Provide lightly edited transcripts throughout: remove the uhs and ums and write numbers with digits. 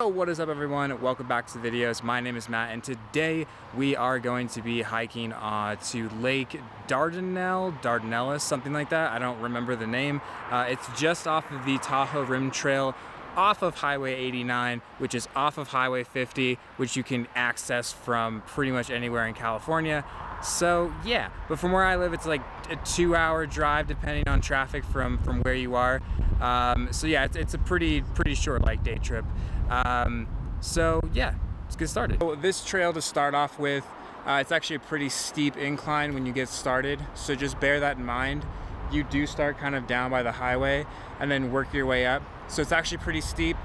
What is up, everyone? Welcome back to the videos. My name is Matt, and today we are going to be hiking to Lake Dardanelles, something like that. I don't remember the name. It's just off of the Tahoe Rim Trail, off of Highway 89, which is off of Highway 50, which you can access from pretty much anywhere in California. So yeah, but from where I live, it's like a 2-hour drive depending on traffic from where you are. So yeah, it's a pretty short like day trip. So yeah, let's get started. So this trail, to start off with, it's actually a pretty steep incline when you get started, so just bear that in mind. You do start kind of down by the highway and then work your way up, so it's actually pretty steep,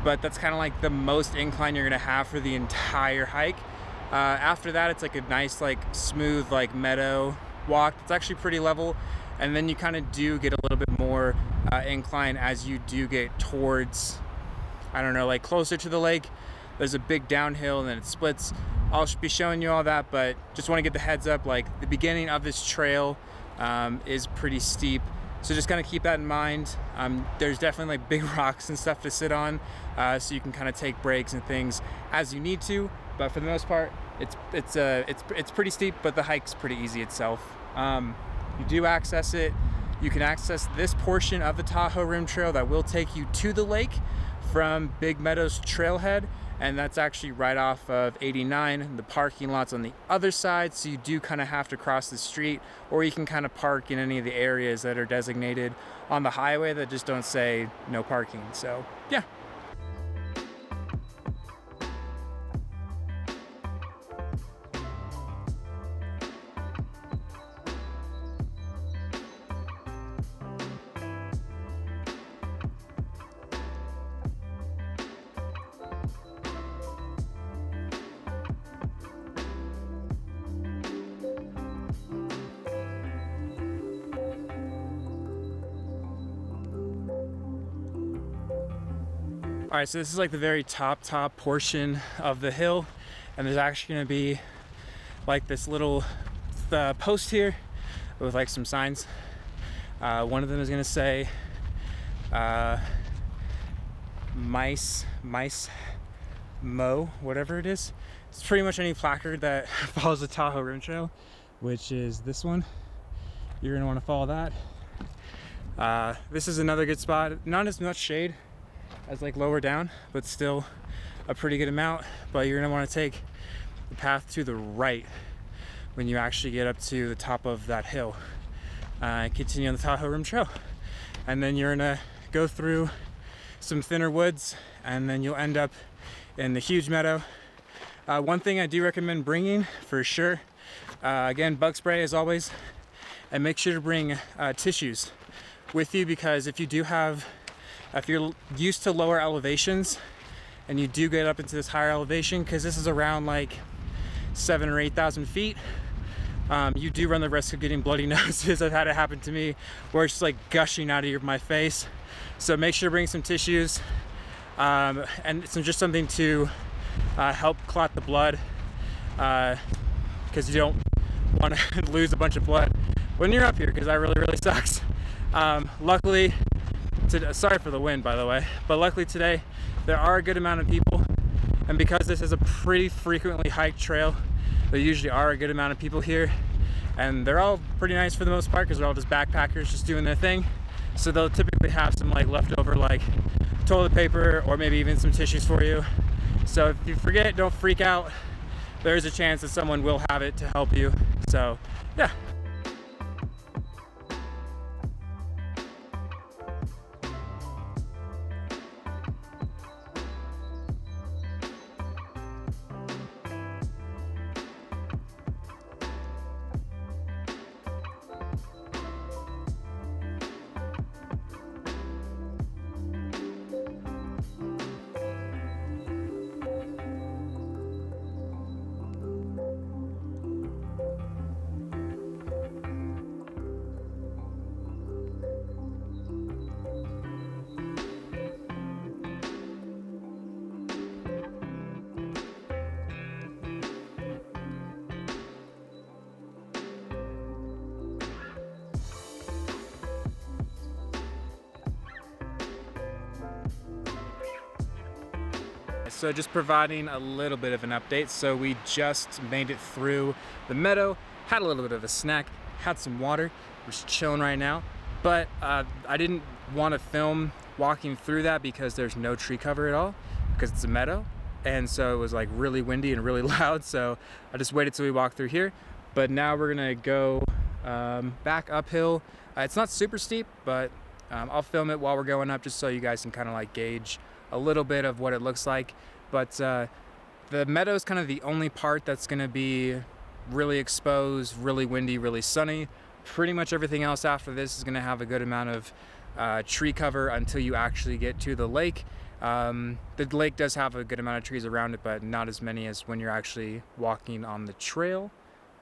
but that's kind of like the most incline you're gonna have for the entire hike. After that, it's like a nice like smooth like meadow walk. It's actually pretty level, and then you kind of do get a little bit more incline as you do get towards, I don't know, like closer to the lake. There's a big downhill and then it splits. I'll be showing you all that, but just want to get the heads up, like the beginning of this trail is pretty steep, so just kind of keep that in mind. There's definitely like big rocks and stuff to sit on, so you can kind of take breaks and things as you need to, but for the most part it's pretty steep, but the hike's pretty easy itself. You do access it. You can access this portion of the Tahoe Rim Trail that will take you to the lake from Big Meadows Trailhead, and that's actually right off of 89. The parking lot's on the other side, so you do kind of have to cross the street, or you can kind of park in any of the areas that are designated on the highway that just don't say no parking. So yeah. All right, so this is like the very top portion of the hill, and there's actually gonna be like this little post here with like some signs. One of them is gonna say mice mo, whatever it is. It's pretty much any placard that follows the Tahoe Rim Trail, which is this one. You're gonna wanna follow that. This is another good spot. Not as much shade as like lower down, but still a pretty good amount. But you're gonna want to take the path to the right when you actually get up to the top of that hill. Continue on the Tahoe Rim Trail, and then you're gonna go through some thinner woods, and then you'll end up in the huge meadow. One thing I do recommend bringing for sure, again, bug spray as always, and make sure to bring tissues with you, because if you're used to lower elevations and you do get up into this higher elevation, because this is around like 7,000 or 8,000 feet, you do run the risk of getting bloody noses. I've had it happen to me where it's just like gushing out of my face. So make sure to bring some tissues and just something to help clot the blood, because you don't want to lose a bunch of blood when you're up here, because that really sucks. Luckily, sorry for the wind, by the way, but luckily today there are a good amount of people, and because this is a pretty frequently hiked trail, there usually are a good amount of people here, and they're all pretty nice for the most part, because they're all just backpackers just doing their thing. So they'll typically have some like leftover like toilet paper, or maybe even some tissues for you. So if you forget, don't freak out. There is a chance that someone will have it to help you. So yeah. so just providing a little bit of an update. So we just made it through the meadow, had a little bit of a snack, had some water. We're just chilling right now. But I didn't want to film walking through that because there's no tree cover at all, because it's a meadow. And so it was like really windy and really loud. So I just waited till we walked through here. But now we're gonna go back uphill. It's not super steep, but I'll film it while we're going up just so you guys can kind of like gauge a little bit of what it looks like. But the meadow is kind of the only part that's gonna be really exposed, really windy, really sunny. Pretty much everything else after this is gonna have a good amount of tree cover until you actually get to the lake. The lake does have a good amount of trees around it, but not as many as when you're actually walking on the trail.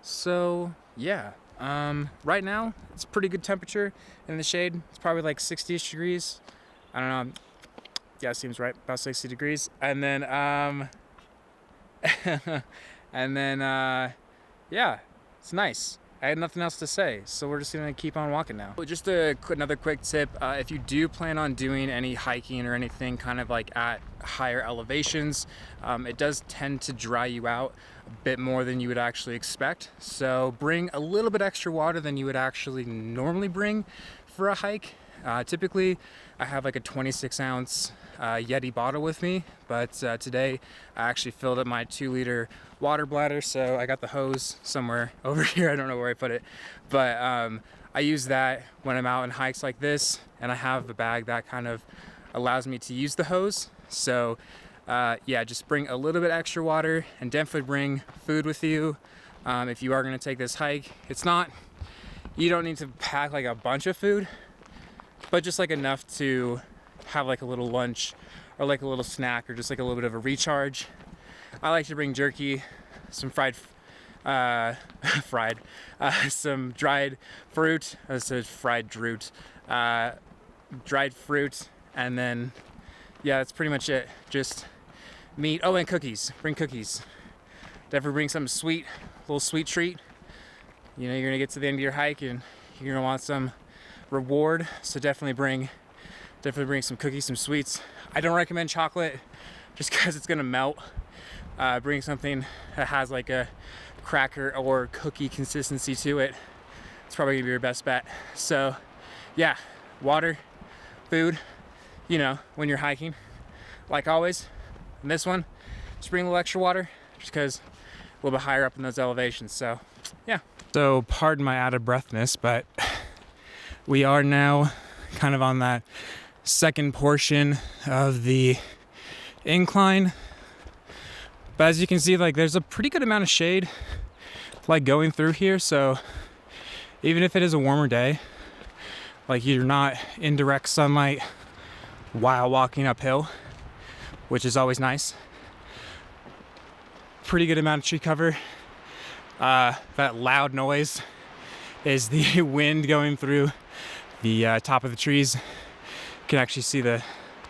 So yeah, right now it's pretty good temperature in the shade. It's probably like 60-ish degrees. I don't know. Yeah, it seems right, about 60 degrees. And then yeah, it's nice. I had nothing else to say, so we're just gonna keep on walking now. Just another quick tip, if you do plan on doing any hiking or anything kind of like at higher elevations, it does tend to dry you out a bit more than you would actually expect. So bring a little bit extra water than you would actually normally bring for a hike. Typically, I have like a 26-ounce Yeti bottle with me, but today I actually filled up my 2-liter water bladder, so I got the hose somewhere over here. I don't know where I put it, but I use that when I'm out on hikes like this, and I have a bag that kind of allows me to use the hose. So yeah, just bring a little bit extra water, and definitely bring food with you if you are going to take this hike. You don't need to pack like a bunch of food, but just like enough to have like a little lunch or like a little snack or just like a little bit of a recharge. I like to bring jerky, some some dried fruit. I said fried droot, dried fruit, and then yeah, that's pretty much it. Just meat. Oh, and cookies. Bring cookies. Definitely bring something sweet, a little sweet treat. You know, you're gonna get to the end of your hike and you're gonna want some reward, so definitely bring some cookies, some sweets. I don't recommend chocolate just because it's gonna melt. Bring something that has like a cracker or cookie consistency to it. It's probably gonna be your best bet. So yeah, water, food, you know, when you're hiking. Like always, in this one, just bring a little extra water just because a little bit higher up in those elevations. So yeah. So pardon my out of breathness, but we are now kind of on that second portion of the incline. But as you can see, like there's a pretty good amount of shade like going through here. So even if it is a warmer day, like you're not in direct sunlight while walking uphill, which is always nice. Pretty good amount of tree cover. That loud noise is the wind going through the top of the trees. You can actually see the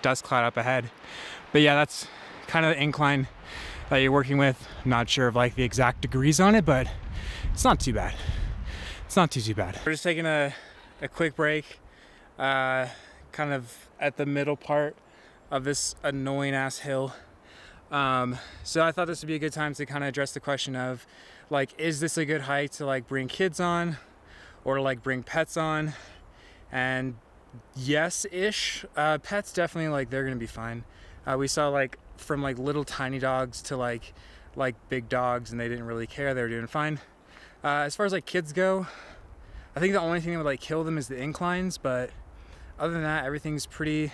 dust cloud up ahead. But yeah, that's kind of the incline that you're working with. I'm not sure of like the exact degrees on it, but it's not too bad. It's not too bad. We're just taking a quick break, kind of at the middle part of this annoying ass hill. So I thought this would be a good time to kind of address the question of like, is this a good hike to like bring kids on or like bring pets on? And yes-ish, pets definitely, like, they're gonna be fine. We saw like from like little tiny dogs to like big dogs, and they didn't really care. They were doing fine. As far as like kids go, I think the only thing that would like kill them is the inclines, but other than that, everything's pretty,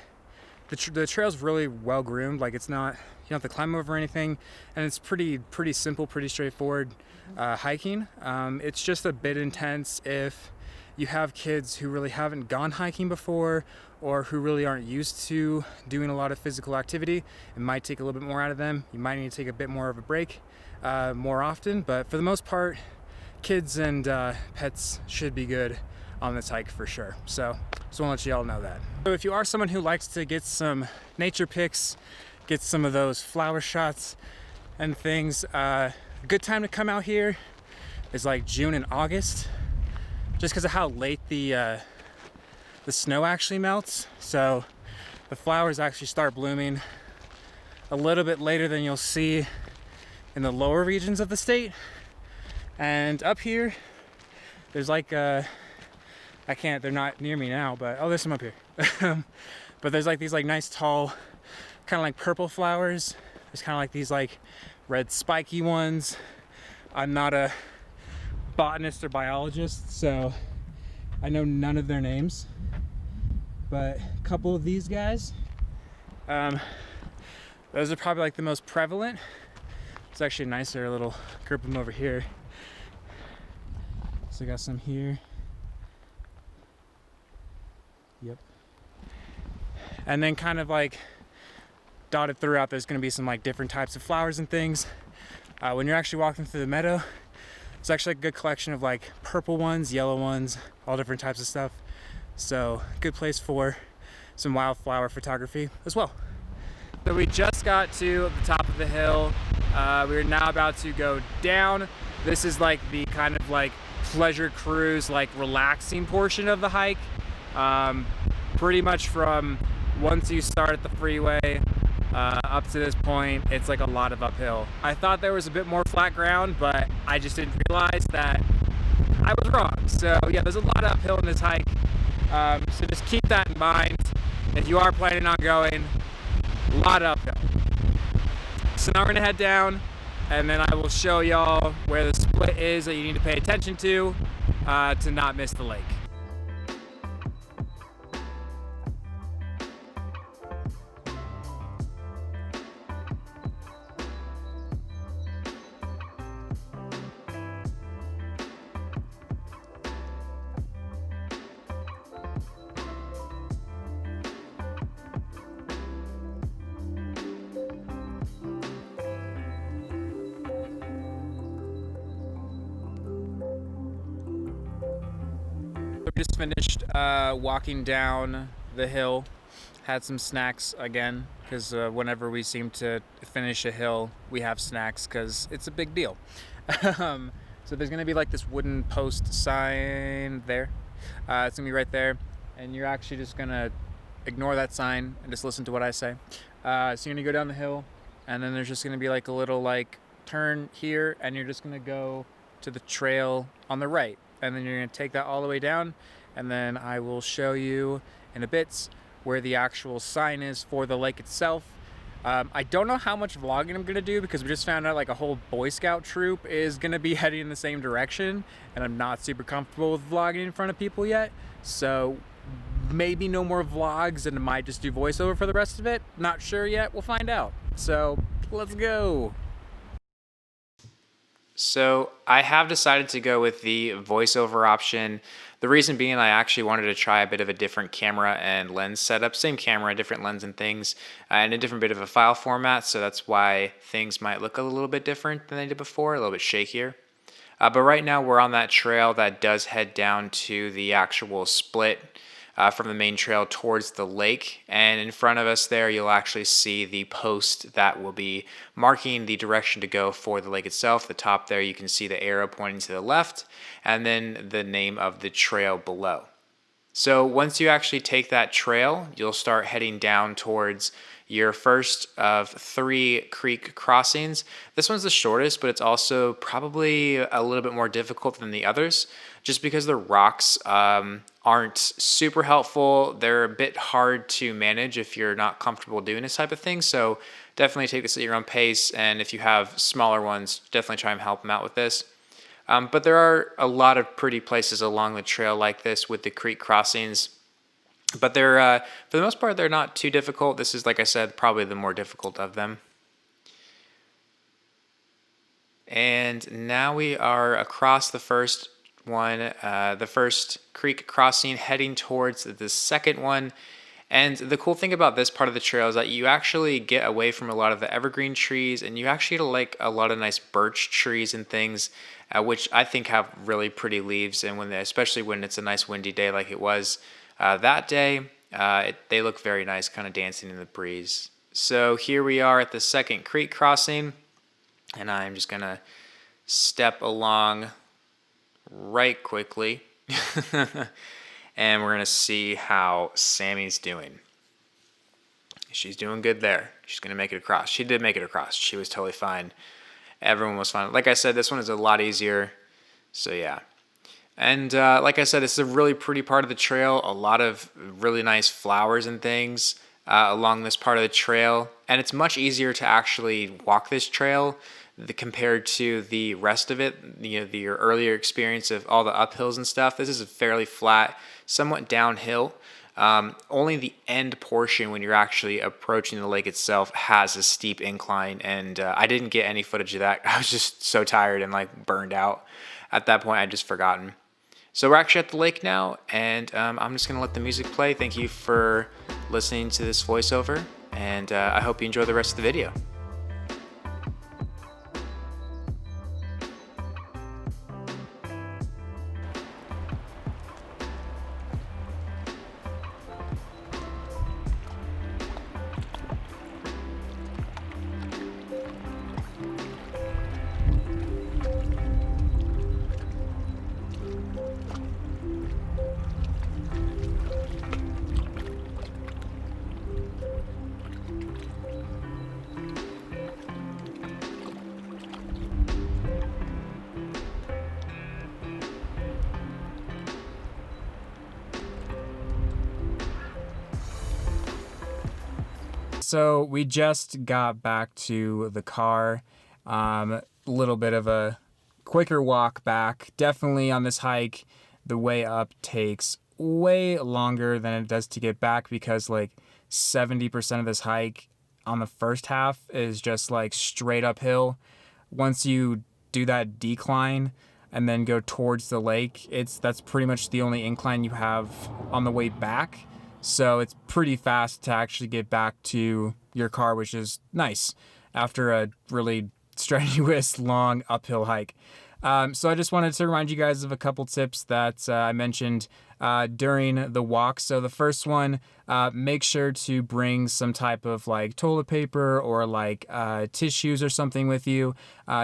the trail's really well groomed. Like it's not, you don't have to climb over anything, and it's pretty simple, pretty straightforward hiking. It's just a bit intense if you have kids who really haven't gone hiking before or who really aren't used to doing a lot of physical activity. It might take a little bit more out of them. You might need to take a bit more of a break more often, but for the most part, kids and pets should be good on this hike for sure. So just want to let you all know that. So if you are someone who likes to get some nature pics, get some of those flower shots and things, a good time to come out here is like June and August, just because of how late the snow actually melts. So the flowers actually start blooming a little bit later than you'll see in the lower regions of the state. And up here, there's like they're not near me now, but oh, there's some up here. But there's like these like nice tall, kind of like purple flowers. There's kind of like these like red spiky ones. I'm not a botanist or biologist, so I know none of their names, but a couple of these guys, those are probably like the most prevalent. It's actually a nicer little group of them over here. So I got some here. Yep. And then kind of like dotted throughout, there's going to be some like different types of flowers and things. When you're actually walking through the meadow, it's actually a good collection of like purple ones, yellow ones, all different types of stuff. So good place for some wildflower photography as well. So we just got to the top of the hill. We're now about to go down. This is like the kind of like pleasure cruise, like relaxing portion of the hike. Pretty much from once you start at the freeway up to this point, it's like a lot of uphill. I thought there was a bit more flat ground, but I just didn't realize that I was wrong. So yeah, there's a lot of uphill in this hike. So just keep that in mind. If you are planning on going, a lot of uphill. So now we're gonna head down, and then I will show y'all where the split is that you need to pay attention to not miss the lake. We just finished walking down the hill, had some snacks again, because whenever we seem to finish a hill, we have snacks because it's a big deal. So there's going to be like this wooden post sign there. It's going to be right there, and you're actually just going to ignore that sign and just listen to what I say. So you're going to go down the hill, and then there's just going to be like a little like turn here, and you're just going to go to the trail on the right. And then you're going to take that all the way down, and then I will show you in a bit where the actual sign is for the lake itself. I don't know how much vlogging I'm going to do because we just found out like a whole Boy Scout troop is going to be heading in the same direction, and I'm not super comfortable with vlogging in front of people yet. So maybe no more vlogs, and I might just do voiceover for the rest of it. Not sure yet. We'll find out. So let's go. So I have decided to go with the voiceover option. The reason being, I actually wanted to try a bit of a different camera and lens setup. Same camera, different lens and things, and a different bit of a file format. So that's why things might look a little bit different than they did before, a little bit shakier. But right now we're on that trail that does head down to the actual split from the main trail towards the lake, and in front of us there you'll actually see the post that will be marking the direction to go for the lake itself. The top there you can see the arrow pointing to the left, and then the name of the trail below. So once you actually take that trail, you'll start heading down towards your first of 3 creek crossings. This one's the shortest, but it's also probably a little bit more difficult than the others, just because the rocks aren't super helpful. They're a bit hard to manage if you're not comfortable doing this type of thing. So definitely take this at your own pace, and if you have smaller ones, definitely try and help them out with this. But there are a lot of pretty places along the trail like this with the creek crossings. But they're, for the most part, they're not too difficult. This is, like I said, probably the more difficult of them. And now we are across the first one, the first creek crossing, heading towards the second one. And the cool thing about this part of the trail is that you actually get away from a lot of the evergreen trees, and you actually get like a lot of nice birch trees and things, which I think have really pretty leaves. And especially when it's a nice windy day like it was that day, they look very nice, kind of dancing in the breeze. So here we are at the second creek crossing, and I'm just gonna step along right quickly. And we're gonna see how Sammy's doing. She's doing good there. She's going to make it across. She did make it across. She was totally fine. Everyone was fine. Like I said, this one is a lot easier. So yeah. And like I said, this is a really pretty part of the trail. A lot of really nice flowers and things along this part of the trail. And it's much easier to actually walk this trail compared to the rest of it. Your earlier experience of all the uphills and stuff. This is a fairly flat, somewhat downhill. Only the end portion when you're actually approaching the lake itself has a steep incline, and I didn't get any footage of that. I was just so tired and like burned out. At that point, I'd just forgotten. So we're actually at the lake now, and I'm just going to let the music play. Thank you for listening to this voiceover, and I hope you enjoy the rest of the video. So we just got back to the car. A little bit of a quicker walk back. Definitely on this hike, the way up takes way longer than it does to get back, because like 70% of this hike on the first half is just like straight uphill. Once you do that decline and then go towards the lake, that's pretty much the only incline you have on the way back. So it's pretty fast to actually get back to your car, which is nice after a really strenuous, long uphill hike. So I just wanted to remind you guys of a couple tips that I mentioned during the walk. So the first one, make sure to bring some type of like toilet paper or like tissues or something with you,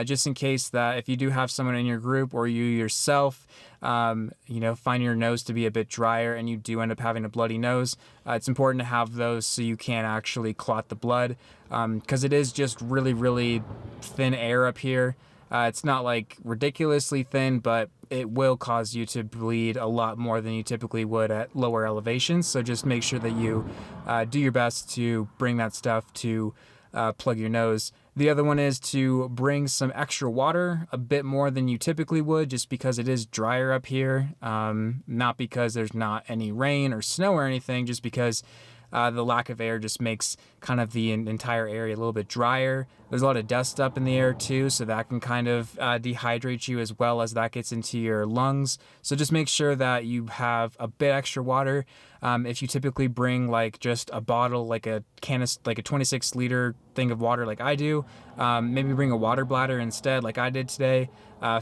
just in case that if you do have someone in your group or you yourself, find your nose to be a bit drier and you do end up having a bloody nose, it's important to have those so you can't actually clot the blood, because it is just really, really thin air up here. It's not like ridiculously thin, but it will cause you to bleed a lot more than you typically would at lower elevations. So just make sure that you do your best to bring that stuff to plug your nose. The other one is to bring some extra water, a bit more than you typically would, just because it is drier up here. Not because there's not any rain or snow or anything, just because the lack of air just makes kind of the entire area a little bit drier. There's a lot of dust up in the air too, so that can kind of dehydrate you as well as that gets into your lungs. So just make sure that you have a bit extra water. If you typically bring like just a bottle, like a like a 26 liter thing of water like I do, maybe bring a water bladder instead like I did today.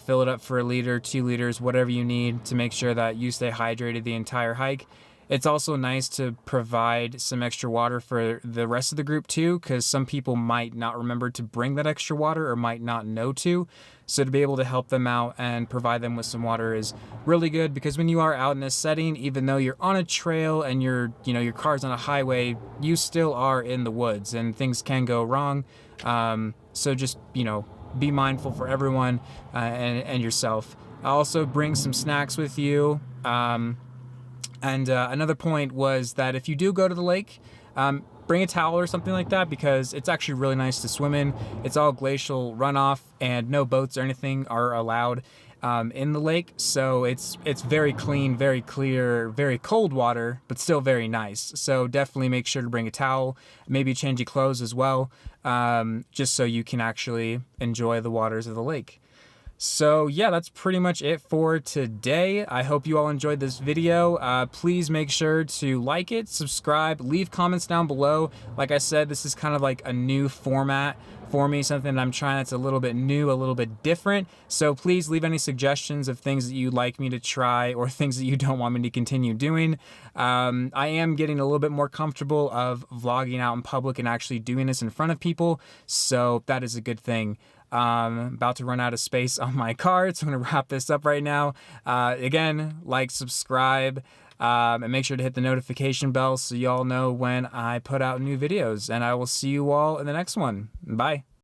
Fill it up for 1 liter, 2 liters, whatever you need to make sure that you stay hydrated the entire hike. It's also nice to provide some extra water for the rest of the group too, because some people might not remember to bring that extra water or might not know to. So to be able to help them out and provide them with some water is really good, because when you are out in this setting, even though you're on a trail and your car's on a highway, you still are in the woods and things can go wrong. So just, be mindful for everyone and yourself. Also bring some snacks with you. And another point was that if you do go to the lake, bring a towel or something like that, because it's actually really nice to swim in. It's all glacial runoff and no boats or anything are allowed in the lake. So it's very clean, very clear, very cold water, but still very nice. So definitely make sure to bring a towel, maybe change your clothes as well, just so you can actually enjoy the waters of the lake. So yeah, that's pretty much it for today. I hope you all enjoyed this video. Please make sure to like it, subscribe, leave comments down below. Like I said, this is kind of like a new format for me, something that I'm trying that's a little bit new, a little bit different. So please leave any suggestions of things that you'd like me to try or things that you don't want me to continue doing. I am getting a little bit more comfortable of vlogging out in public and actually doing this in front of people, so that is a good thing. About to run out of space on my card, so I'm going to wrap this up right now. Again, like, subscribe, And make sure to hit the notification bell so y'all know when I put out new videos. And I will see you all in the next one. Bye.